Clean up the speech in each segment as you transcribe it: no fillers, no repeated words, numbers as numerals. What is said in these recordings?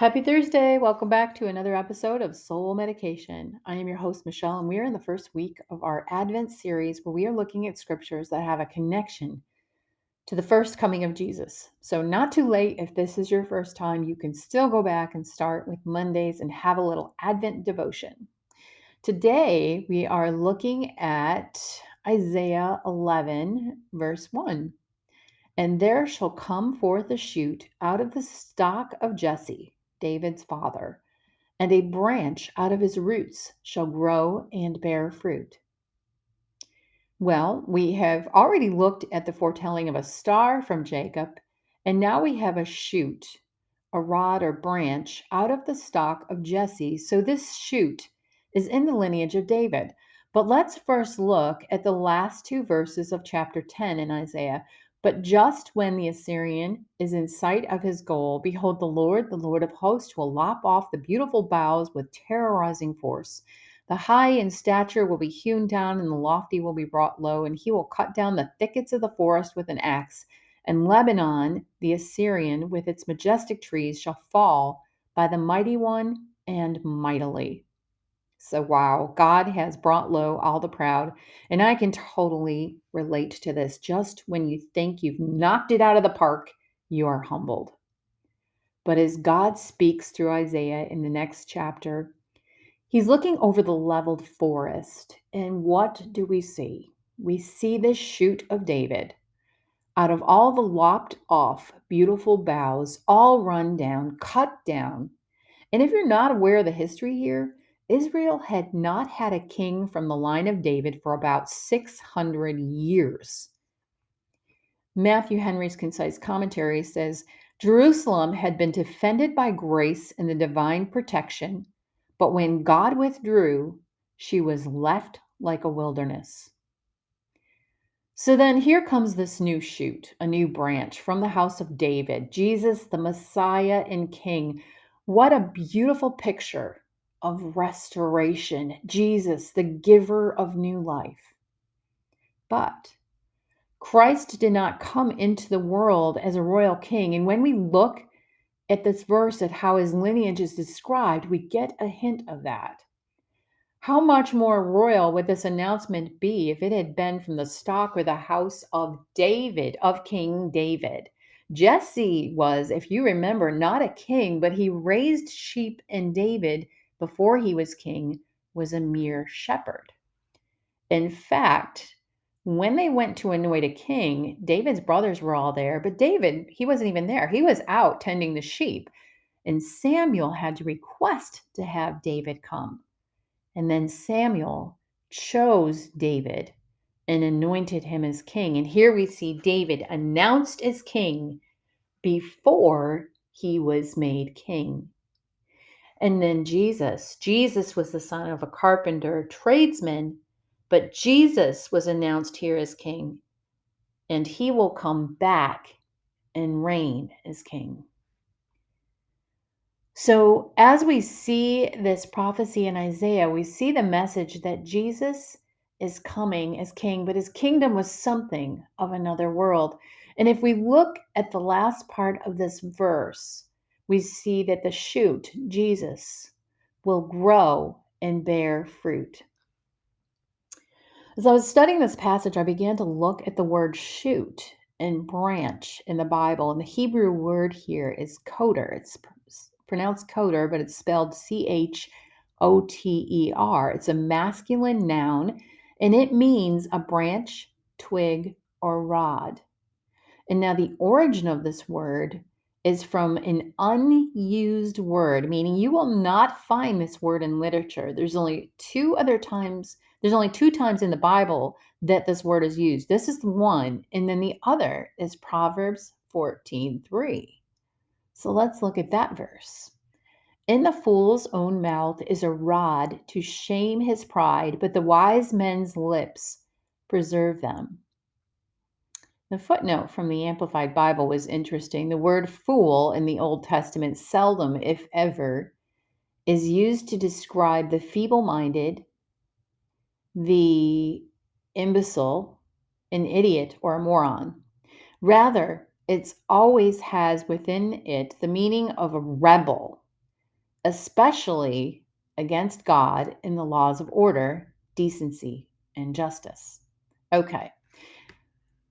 Happy Thursday. Welcome back to another episode of Soul Medication. I am your host, Michelle, and we are in the first week of our Advent series where we are looking at scriptures that have a connection to the first coming of Jesus. So, not too late. If this is your first time, you can still go back and start with Mondays and have a little Advent devotion. Today, we are looking at Isaiah 11, verse 1. And there shall come forth a shoot out of the stock of Jesse, David's father, and a branch out of his roots shall grow and bear fruit. Well, we have already looked at the foretelling of a star from Jacob, and now we have a shoot, a rod or branch out of the stock of Jesse. So this shoot is in the lineage of David. But let's first look at the last two verses of chapter 10 in Isaiah. But just when the Assyrian is in sight of his goal, behold, the Lord of hosts, will lop off the beautiful boughs with terrorizing force. The high in stature will be hewn down, and the lofty will be brought low, and he will cut down the thickets of the forest with an axe. And Lebanon, the Assyrian, with its majestic trees, shall fall by the mighty one and mightily. So, wow, God has brought low all the proud. And I can totally relate to this. Just when you think you've knocked it out of the park, you are humbled. But as God speaks through Isaiah in the next chapter, he's looking over the leveled forest. And what do we see? We see this shoot of David. Out of all the lopped off beautiful boughs, all run down, cut down. And if you're not aware of the history here, Israel had not had a king from the line of David for about 600 years. Matthew Henry's concise commentary says Jerusalem had been defended by grace and the divine protection, but when God withdrew, she was left like a wilderness. So then here comes this new shoot, a new branch from the house of David, Jesus, the Messiah and King. What a beautiful picture of restoration, Jesus, the giver of new life. But Christ did not come into the world as a royal king. And when we look at this verse, at how his lineage is described, we get a hint of that. How much more royal would this announcement be if it had been from the stock or the house of David, of King David? Jesse was, if you remember, not a king, but he raised sheep, and David, before he was king, was a mere shepherd. In fact, when they went to anoint a king, David's brothers were all there, but David, he wasn't even there. He was out tending the sheep, and Samuel had to request to have David come. And then Samuel chose David and anointed him as king. And here we see David announced as king before he was made king. And then Jesus was the son of a carpenter, tradesman, but Jesus was announced here as king, and he will come back and reign as king. So, as we see this prophecy in Isaiah, we see the message that Jesus is coming as king, but his kingdom was something of another world. And if we look at the last part of this verse, we see that the shoot, Jesus, will grow and bear fruit. As I was studying this passage, I began to look at the word shoot and branch in the Bible. And the Hebrew word here is choter. It's pronounced choter, but it's spelled Choter. It's a masculine noun, and it means a branch, twig, or rod. And now the origin of this word is from an unused word, meaning you will not find this word in literature. There's only two times in the Bible that this word is used. This is the one, and then the other is Proverbs 14:3. So let's look at that verse. In the fool's own mouth is a rod to shame his pride, but the wise men's lips preserve them. The footnote from the Amplified Bible was interesting. The word fool in the Old Testament seldom, if ever, is used to describe the feeble-minded, the imbecile, an idiot, or a moron. Rather, it always has within it the meaning of a rebel, especially against God in the laws of order, decency, and justice. Okay,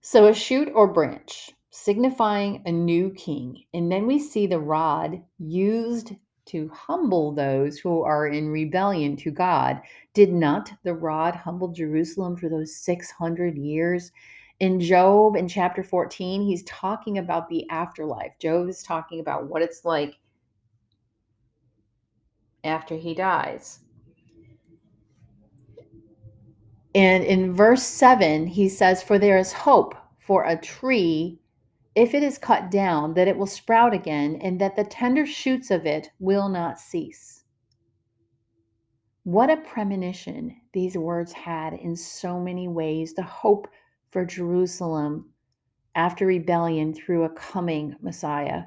so a shoot or branch signifying a new king. And then we see the rod used to humble those who are in rebellion to God. Did not the rod humble Jerusalem for those 600 years? In Job, in chapter 14, he's talking about the afterlife. Job is talking about what it's like after he dies. And in verse 7, he says, "For there is hope for a tree, if it is cut down, that it will sprout again, and that the tender shoots of it will not cease." What a premonition these words had in so many ways. The hope for Jerusalem after rebellion through a coming Messiah.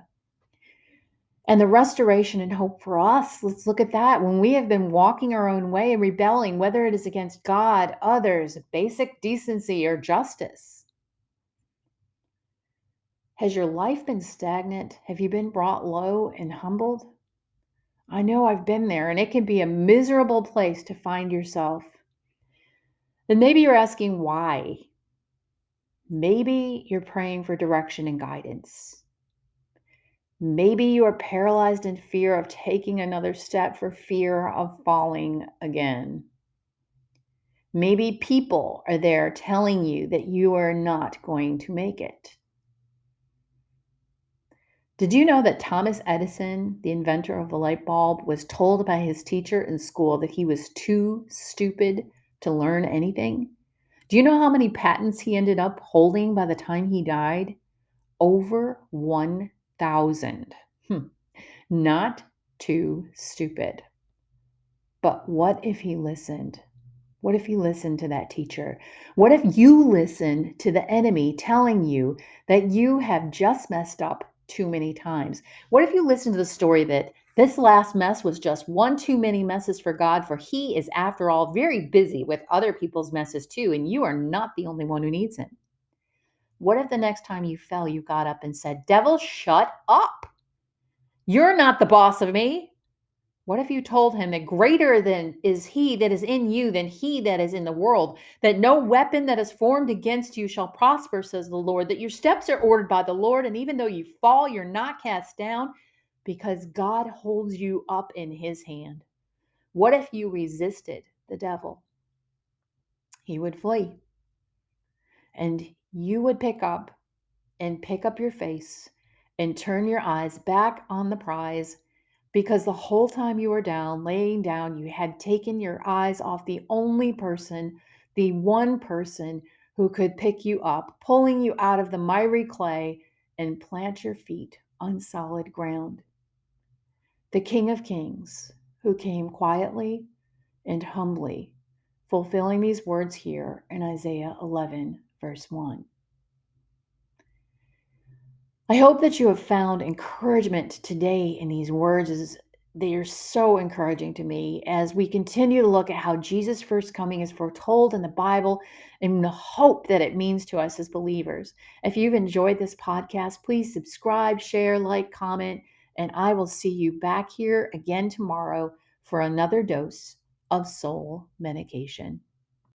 And the restoration and hope for us. Let's look at that. When we have been walking our own way and rebelling, whether it is against God, others, basic decency, or justice. Has your life been stagnant? Have you been brought low and humbled? I know I've been there, and it can be a miserable place to find yourself. And maybe you're asking why. Maybe you're praying for direction and guidance. Maybe you are paralyzed in fear of taking another step for fear of falling again. Maybe people are there telling you that you are not going to make it. Did you know that Thomas Edison, the inventor of the light bulb, was told by his teacher in school that he was too stupid to learn anything? Do you know how many patents he ended up holding by the time he died? Over 1,000. Not too stupid. But what if he listened? What if you listened to that teacher? What if you listened to the enemy telling you that you have just messed up too many times? What if you listened to the story that this last mess was just one too many messes for God, for he is, after all, very busy with other people's messes too, and you are not the only one who needs him? What if the next time you fell, you got up and said, "Devil, shut up. You're not the boss of me." What if you told him that greater than is he that is in you than he that is in the world, that no weapon that is formed against you shall prosper, says the Lord, that your steps are ordered by the Lord, and even though you fall, you're not cast down because God holds you up in his hand? What if you resisted the devil? He would flee, and you would pick up your face and turn your eyes back on the prize, because the whole time you were down, laying down, you had taken your eyes off the only person, the one person who could pick you up, pulling you out of the miry clay and plant your feet on solid ground. The King of Kings, who came quietly and humbly, fulfilling these words here in Isaiah 11, verse 1. I hope that you have found encouragement today in these words, as they are so encouraging to me as we continue to look at how Jesus' first coming is foretold in the Bible and the hope that it means to us as believers. If you've enjoyed this podcast, please subscribe, share, like, comment, and I will see you back here again tomorrow for another dose of soul medication.